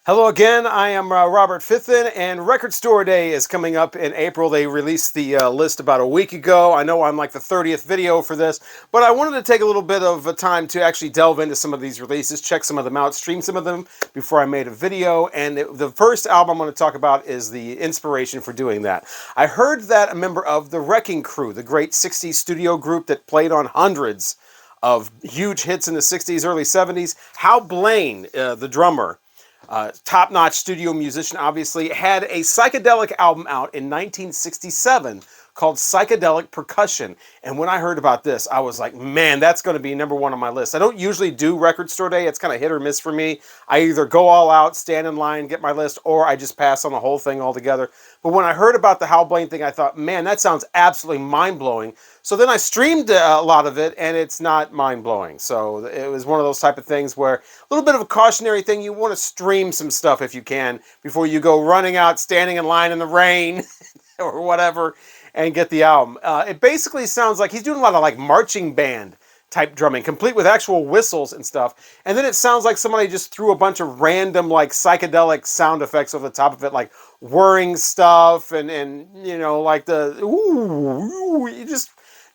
Hello again, I am Robert Fithin, and Record Store Day is coming up in April. They released the list about a week ago. I know I'm like the 30th video for this, but I wanted to take a little bit of time to actually delve into some of these releases, check some of them out, stream some of them before I made a video, and the first album I'm going to talk about is the inspiration for doing that. I heard that a member of the Wrecking Crew, the great 60s studio group that played on hundreds of huge hits in the 60s, early 70s, Hal Blaine, the drummer, top-notch studio musician, obviously, had a psychedelic album out in 1967 called Psychedelic Percussion. And when I heard about this, I was like, man, that's going to be number one on my list. I don't usually do Record Store Day. It's kind of hit or miss for me. I either go all out, stand in line, get my list, or I just pass on the whole thing altogether. But when I heard about the Hal Blaine thing, I thought, man, that sounds absolutely mind-blowing. So then I streamed a lot of it, and it's not mind-blowing. So it was one of those type of things where a little bit of a cautionary thing. You want to stream some stuff if you can before you go running out, standing in line in the rain or whatever, and get the album. It basically sounds like he's doing a lot of like marching band type drumming, complete with actual whistles and stuff. And then it sounds like somebody just threw a bunch of random like psychedelic sound effects over the top of it, like whirring stuff and you know, like the ooh,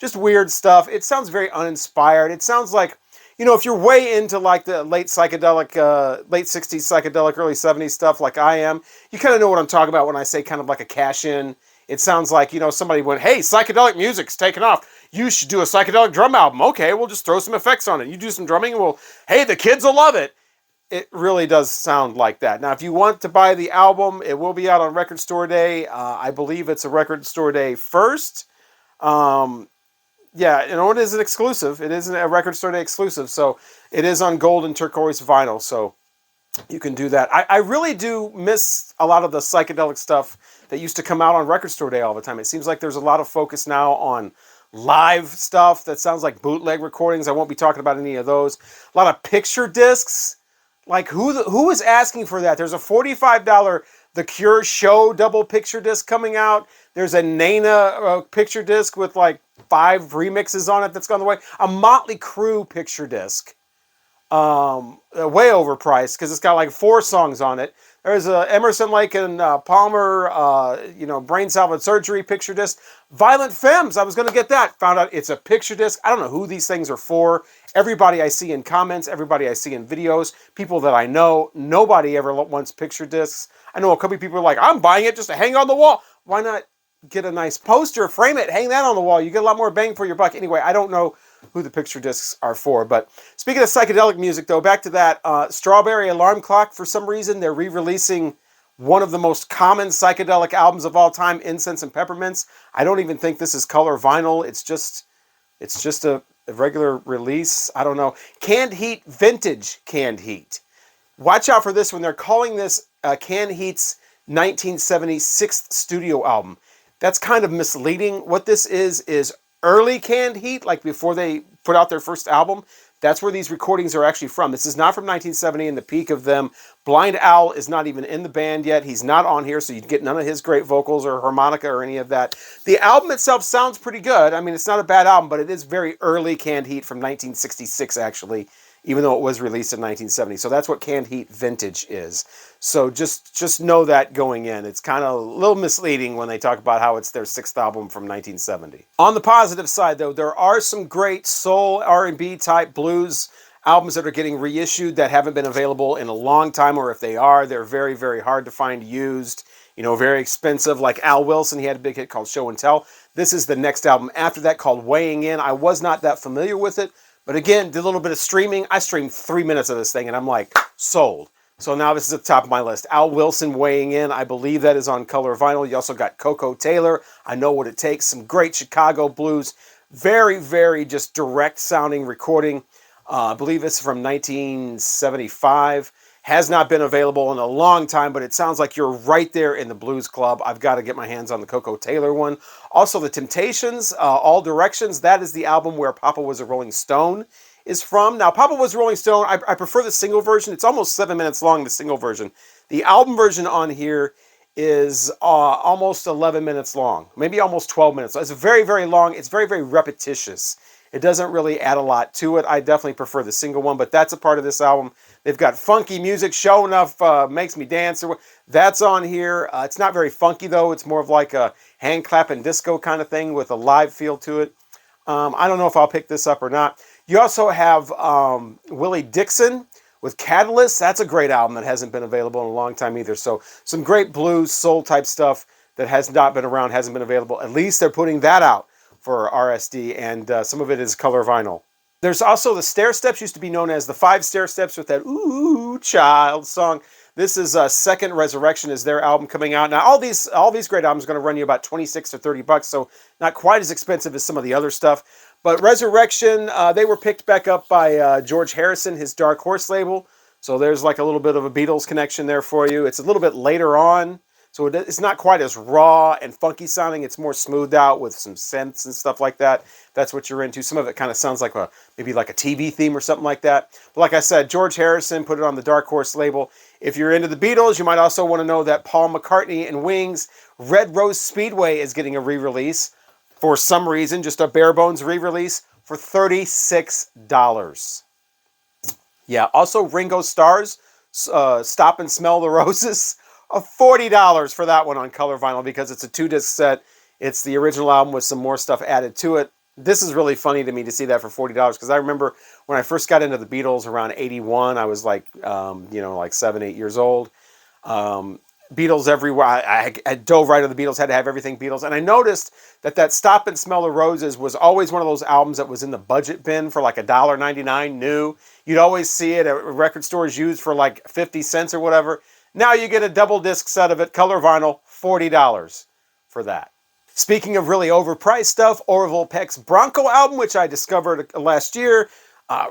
just weird stuff. It sounds very uninspired. It sounds like, you know, if you're way into like the late 60s psychedelic, early 70s stuff like I am, you kind of know what I'm talking about when I say kind of like a cash-in. It sounds like, you know, somebody went, hey, psychedelic music's taken off. You should do a psychedelic drum album. Okay, we'll just throw some effects on it. You do some drumming and hey, the kids will love it. It really does sound like that. Now, if you want to buy the album, it will be out on Record Store Day. I believe it's a Record Store Day first. Yeah, you know, it is an exclusive. It isn't a Record Store Day exclusive, so it is on gold and turquoise vinyl, so you can do that. I really do miss a lot of the psychedelic stuff that used to come out on Record Store Day all the time. It seems like there's a lot of focus now on live stuff that sounds like bootleg recordings. I won't be talking about any of those. A lot of picture discs. Like, who is asking for that? There's a $45 The Cure show double picture disc coming out. There's a Nana picture disc with like 5 remixes on it that's gone the way. A Motley Crue picture disc. Way overpriced because it's got like 4 songs on it. There's a Emerson, Lake and Palmer, you know, brain salvage surgery picture disc. Violent Femmes, I was going to get that. Found out it's a picture disc. I don't know who these things are for. Everybody I see in comments, everybody I see in videos, people that I know, nobody ever wants picture discs. I know a couple of people are like, I'm buying it just to hang on the wall. Why not get a nice poster, frame it, hang that on the wall? You get a lot more bang for your buck. Anyway, I don't know who the picture discs are for. But speaking of psychedelic music, though, back to that, Strawberry Alarm Clock, for some reason, they're re-releasing one of the most common psychedelic albums of all time, Incense and Peppermints. I don't even think this is color vinyl. It's just a regular release. I don't know. Canned Heat, vintage Canned Heat. Watch out for this one. They're calling this Canned Heat's 1976 studio album. That's kind of misleading. What this is early Canned Heat, like before they put out their first album. That's where these recordings are actually from. This is not from 1970 and the peak of them. Blind Owl is not even in the band yet. He's not on here, so you'd get none of his great vocals or harmonica or any of that. The album itself sounds pretty good. I mean, it's not a bad album, but it is very early Canned Heat from 1966, actually, even though it was released in 1970. So that's what Canned Heat Vintage is. So just know that going in. It's kind of a little misleading when they talk about how it's their 6th album from 1970. On the positive side, though, there are some great soul, R&B type blues albums that are getting reissued that haven't been available in a long time, or if they are, they're very, very hard to find used, you know, very expensive. Like Al Wilson, he had a big hit called Show and Tell. This is the next album after that called Weighing In. I was not that familiar with it, but again, did a little bit of streaming. I streamed 3 minutes of this thing, and I'm like, sold. So now this is at the top of my list. Al Wilson, Weighing In. I believe that is on color vinyl. You also got Coco Taylor, I Know What It Takes. Some great Chicago blues. Very, very just direct sounding recording. I believe it's from 1975. Has not been available in a long time, but it sounds like you're right there in the blues club. I've got to get my hands on the Coco Taylor one. Also, The Temptations, All Directions. That is the album where Papa Was a Rolling Stone is from. Now, Papa Was a Rolling Stone, I prefer the single version. It's almost 7 minutes long, the single version. The album version on here is almost 11 minutes long, maybe almost 12 minutes. So it's very, very long. It's very, very repetitious. It doesn't really add a lot to it. I definitely prefer the single one, but that's a part of this album. They've got funky music, Show Enough Makes Me Dance. That's on here. It's not very funky, though. It's more of like a hand clap and disco kind of thing with a live feel to it. I don't know if I'll pick this up or not. You also have Willie Dixon with Catalyst. That's a great album that hasn't been available in a long time either. So some great blues, soul type stuff that has not been around, hasn't been available. At least they're putting that out for RSD, and some of it is color vinyl. There's also the Stair Steps, used to be known as the 5 Stair Steps with that Ooh Child song. This is Second Resurrection is their album coming out. Now all these great albums are going to run you about 26 or 30 bucks, so not quite as expensive as some of the other stuff. But Resurrection, they were picked back up by George Harrison, his Dark Horse label. So there's like a little bit of a Beatles connection there for you. It's a little bit later on, so it's not quite as raw and funky sounding. It's more smoothed out with some synths and stuff like that. That's what you're into. Some of it kind of sounds like maybe like a TV theme or something like that. But like I said, George Harrison put it on the Dark Horse label. If you're into the Beatles, you might also want to know that Paul McCartney and Wings' Red Rose Speedway is getting a re-release. For some reason, just a bare bones re-release for $36. Yeah, also Ringo Starr's Stop and Smell the Roses, $40 for that one on color vinyl because it's a 2-disc set. It's the original album with some more stuff added to it. This is really funny to me to see that for $40 because I remember when I first got into the Beatles around 81, I was like, like 7, 8 years old. Beatles everywhere. I dove right into the Beatles, had to have everything Beatles. And I noticed that Stop and Smell the Roses was always one of those albums that was in the budget bin for like $1.99 new. You'd always see it at record stores used for like 50 cents or whatever. Now you get a double disc set of it, color vinyl, $40 for that. Speaking of really overpriced stuff, Orville Peck's Bronco album, which I discovered last year,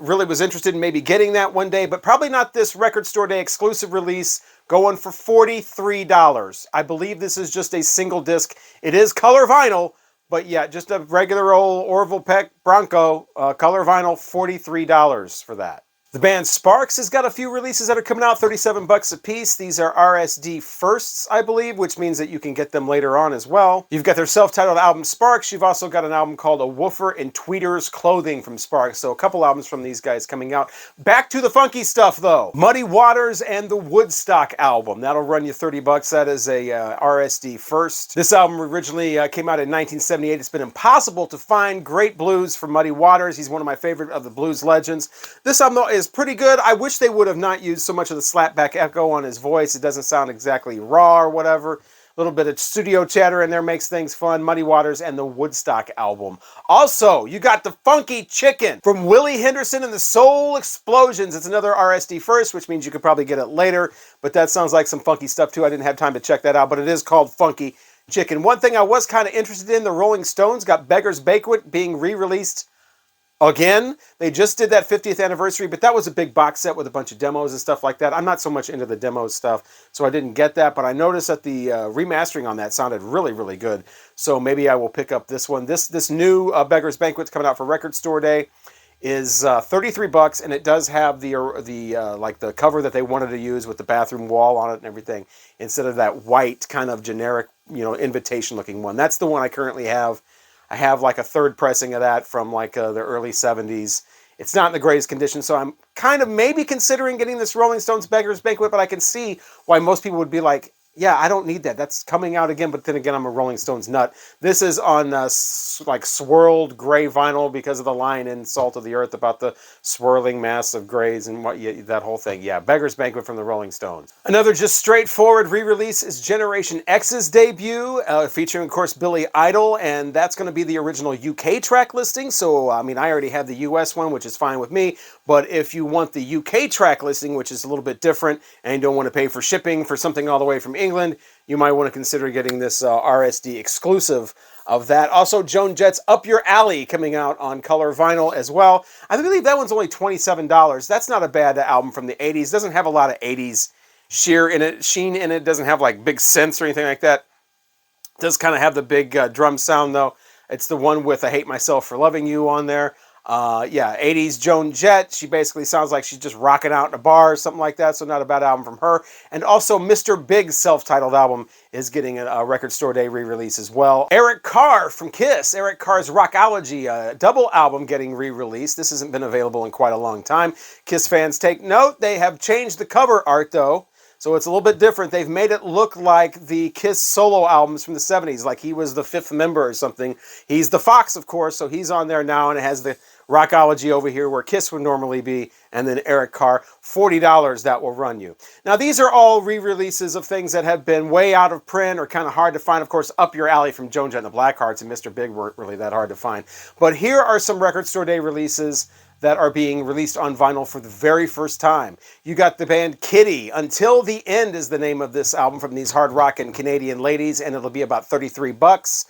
really was interested in maybe getting that one day, but probably not this Record Store Day exclusive release, going for $43. I believe this is just a single disc. It is color vinyl, but yeah, just a regular old Orville Peck Bronco, color vinyl, $43 for that. The band Sparks has got a few releases that are coming out, 37 bucks a piece. These are RSD firsts, I believe, which means that you can get them later on as well. You've got their self-titled album Sparks. You've also got an album called A Woofer in Tweeter's Clothing from Sparks. So a couple albums from these guys coming out. Back to the funky stuff though. Muddy Waters and the Woodstock album. That'll run you 30 bucks. That is a RSD first. This album originally came out in 1978. It's been impossible to find great blues from Muddy Waters. He's one of my favorite of the blues legends. This album though is pretty good. I wish they would have not used so much of the slapback echo on his voice. It doesn't sound exactly raw or whatever. A little bit of studio chatter in there makes things fun. Muddy Waters and the Woodstock album. Also, you got the Funky Chicken from Willie Henderson and the Soul Explosions. It's another RSD first, which means you could probably get it later, but that sounds like some funky stuff too. I didn't have time to check that out, but it is called Funky Chicken. One thing I was kind of interested in, the Rolling Stones got Beggar's Banquet being re-released again. They just did that 50th anniversary, but that was a big box set with a bunch of demos and stuff like that. I'm not so much into the demo stuff, so I didn't get that, but I noticed that the remastering on that sounded really, really good. So maybe I will pick up this one. This new Beggar's Banquet coming out for Record Store Day is 33 bucks, and it does have the like the cover that they wanted to use with the bathroom wall on it and everything, instead of that white kind of generic, invitation looking one. That's the one I currently have. I have like a third pressing of that from like the early 70s. It's not in the greatest condition, so I'm kind of maybe considering getting this Rolling Stones Beggar's Banquet, but I can see why most people would be like, yeah, I don't need that. That's coming out again, but then again, I'm a Rolling Stones nut. This is on like swirled gray vinyl because of the line in Salt of the Earth about the swirling mass of grays and that whole thing. Yeah, Beggar's Banquet from the Rolling Stones. Another just straightforward re-release is Generation X's debut, featuring, of course, Billy Idol, and that's going to be the original UK track listing. So, I mean, I already have the US one, which is fine with me, but if you want the UK track listing, which is a little bit different, and you don't want to pay for shipping for something all the way from England, you might want to consider getting this RSD exclusive of that. Also, Joan Jett's Up Your Alley coming out on color vinyl as well. I believe that one's only $27. That's not a bad album from the 80s. Doesn't have a lot of 80s sheen in it. Doesn't have like big synths or anything like that. Does kind of have the big drum sound though. It's the one with I Hate Myself for Loving You on there. Yeah, 80s Joan Jett. She basically sounds like she's just rocking out in a bar or something like that, so not a bad album from her. And also Mr. Big's self-titled album is getting a Record Store Day re-release as well. Eric Carr from Kiss. Eric Carr's Rockology, a double album getting re-released. This hasn't been available in quite a long time. Kiss fans take note. They have changed the cover art, though. So it's a little bit different. They've made it look like the Kiss solo albums from the 70s, like he was the fifth member or something. He's the Fox, of course, so he's on there now, and it has the Rockology over here where Kiss would normally be, and then Eric Carr, $40 that will run you. Now, these are all re-releases of things that have been way out of print or kind of hard to find. Of course, up your alley from Joan Jett and the Blackhearts and Mr. Big weren't really that hard to find. But here are some Record Store Day releases that are being released on vinyl for the very first time. You got the band Kitty. Until the End is the name of this album from these hard rockin' Canadian ladies, and it'll be about 33 bucks.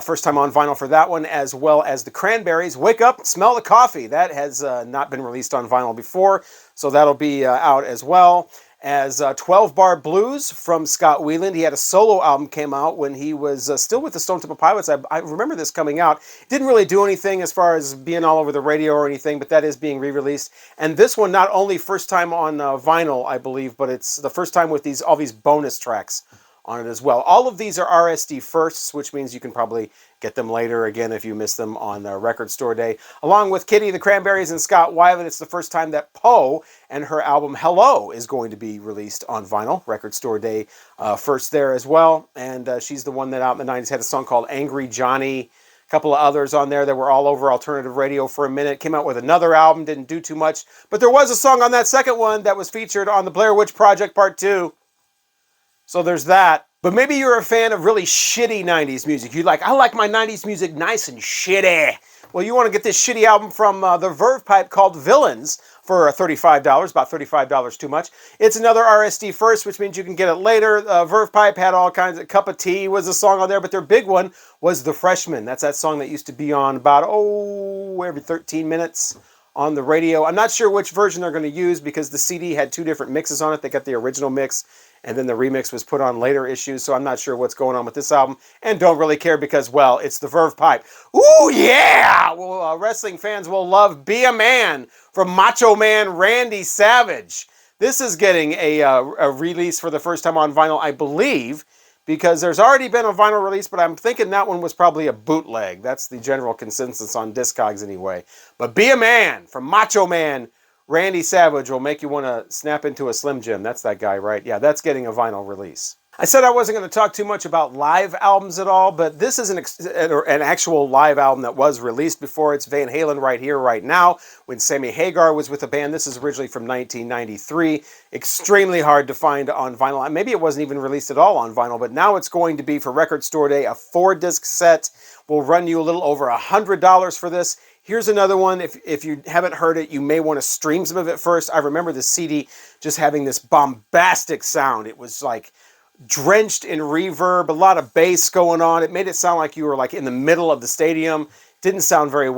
First time on vinyl for that one, as well as the Cranberries. Wake Up, Smell the Coffee. That has not been released on vinyl before, so that'll be out as well. As 12 Bar Blues from Scott Weiland. He had a solo album came out when he was still with the Stone Temple Pilots. I remember this coming out. Didn't really do anything as far as being all over the radio or anything, but that is being re-released. And this one, not only first time on vinyl, I believe, but it's the first time with all these bonus tracks on it as well. All of these are RSD firsts, which means you can probably get them later again if you miss them on Record Store Day. Along with Kitty, the Cranberries, and Scott Weiland, it's the first time that Poe and her album Hello is going to be released on vinyl. Record Store Day first there as well. And she's the one that out in the 90s had a song called Angry Johnny. A couple of others on there that were all over alternative radio for a minute. Came out with another album, didn't do too much. But there was a song on that second one that was featured on the Blair Witch Project Part 2. So there's that. But maybe you're a fan of really shitty 90s music. I like my 90s music nice and shitty. Well, you want to get this shitty album from the Verve Pipe called Villains for $35, about $35 too much. It's another RSD first, which means you can get it later. Verve Pipe had all kinds of... Cup of Tea was a song on there, but their big one was The Freshman. That's that song that used to be on about, every 13 minutes on the radio. I'm not sure which version they're going to use because the CD had two different mixes on it. They got the original mix, and then the remix was put on later issues, so I'm not sure what's going on with this album, and don't really care because, well, it's the Verve Pipe. Ooh, yeah! Well, wrestling fans will love Be a Man from Macho Man Randy Savage. This is getting a release for the first time on vinyl, I believe, because there's already been a vinyl release, but I'm thinking that one was probably a bootleg. That's the general consensus on Discogs anyway. But Be a Man from Macho Man Randy Savage will make you want to snap into a Slim Jim. That's that guy, right? Yeah, that's getting a vinyl release. I said I wasn't going to talk too much about live albums at all, but this is an actual live album that was released before. It's Van Halen Right Here, Right Now, when Sammy Hagar was with the band. This is originally from 1993. Extremely hard to find on vinyl. Maybe it wasn't even released at all on vinyl, but now it's going to be for Record Store Day. A 4-disc set will run you a little over $100 for this. Here's another one. If you haven't heard it, you may want to stream some of it first. I remember the CD just having this bombastic sound. It was like drenched in reverb, a lot of bass going on. It made it sound like you were like in the middle of the stadium. Didn't sound very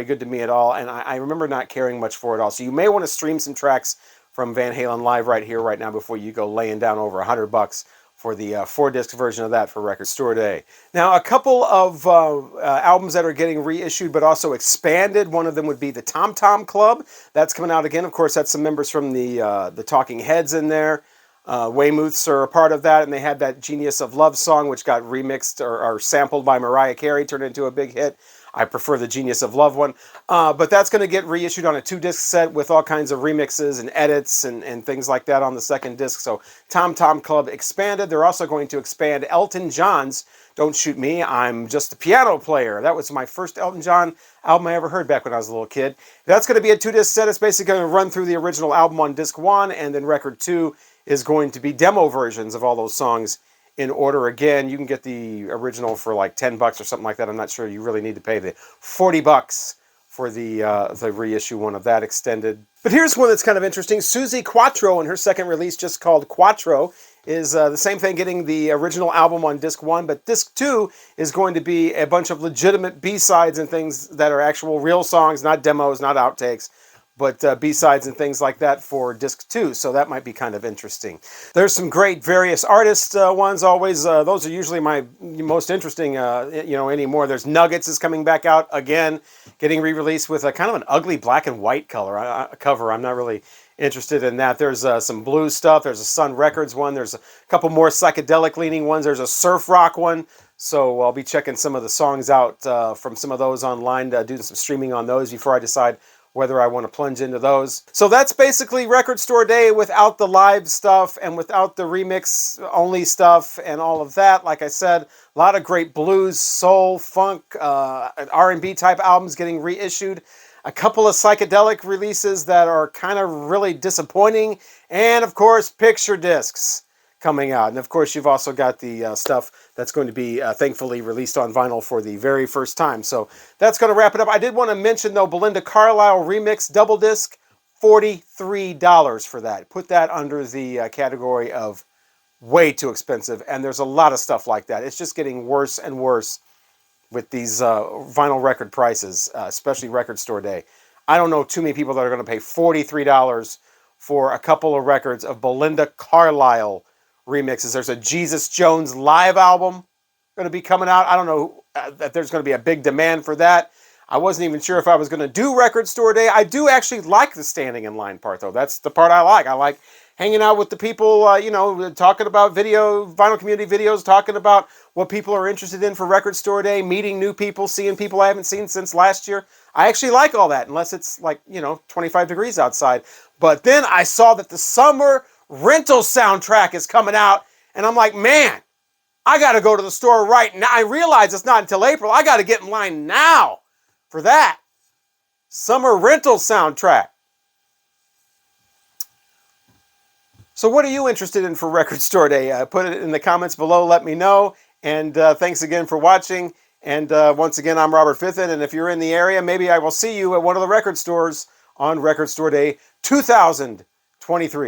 good to me at all, and I remember not caring much for it all. So you may want to stream some tracks from Van Halen Live Right Here, Right Now before you go laying down over $100 for the 4-disc version of that for Record Store Day. Now, a couple of albums that are getting reissued but also expanded. One of them would be the Tom Tom Club. That's coming out again. Of course, that's some members from the Talking Heads in there. Weymouths are a part of that, and they had that Genius of Love song, which got remixed or sampled by Mariah Carey, turned into a big hit. I prefer the Genius of Love one. But that's going to get reissued on a 2-disc set with all kinds of remixes and edits and things like that on the second disc. So Tom Tom Club expanded. They're also going to expand Elton John's Don't Shoot Me, I'm Just a Piano Player. That was my first Elton John album I ever heard back when I was a little kid. That's going to be a 2-disc set. It's basically going to run through the original album on disc 1, and then record 2 is going to be demo versions of all those songs in order. Again, you can get the original for like $10 or something like that. I'm not sure you really need to pay the $40 for the reissue one of that extended. But here's one that's kind of interesting. Susie Cuatro, in her second release, just called Cuatro, is the same thing, getting the original album on disc 1, but disc 2 is going to be a bunch of legitimate B-sides and things that are actual real songs, not demos, not outtakes. but B-sides and things like that for disc 2, so that might be kind of interesting. There's some great various artist ones always. Those are usually my most interesting, anymore. There's Nuggets is coming back out again, getting re-released with a kind of an ugly black and white cover. I'm not really interested in that. There's some blues stuff. There's a Sun Records one. There's a couple more psychedelic leaning ones. There's a surf rock one. So I'll be checking some of the songs out from some of those online, doing some streaming on those before I decide whether I want to plunge into those. So that's basically Record Store Day without the live stuff and without the remix only stuff and all of that. Like I said, a lot of great blues, soul, funk, and R&B type albums getting reissued. A couple of psychedelic releases that are kind of really disappointing. And of course, picture discs coming out. And of course, you've also got the stuff that's going to be thankfully released on vinyl for the very first time. So that's going to wrap it up. I did want to mention, though, Belinda Carlisle Remix Double Disc, $43 for that. Put that under the category of way too expensive. And there's a lot of stuff like that. It's just getting worse and worse with these vinyl record prices, especially Record Store Day. I don't know too many people that are going to pay $43 for a couple of records of Belinda Carlisle remixes. There's a Jesus Jones live album going to be coming out. I don't know that there's going to be a big demand for that. I wasn't even sure if I was going to do Record Store Day. I do actually like the standing in line part, though. That's the part I like. I like hanging out with the people, talking about vinyl community videos, talking about what people are interested in for Record Store Day, meeting new people, seeing people I haven't seen since last year. I actually like all that, unless it's 25 degrees outside. But then I saw that the summer rental soundtrack is coming out, and I'm like, man, I got to go to the store right now. I realize it's not until April. I got to get in line now for that summer rental soundtrack. So what are you interested in for Record Store Day? Put it in the comments below. Let me know. And thanks again for watching. And once again, I'm Robert Fithen. And if you're in the area, maybe I will see you at one of the record stores on Record Store Day 2023.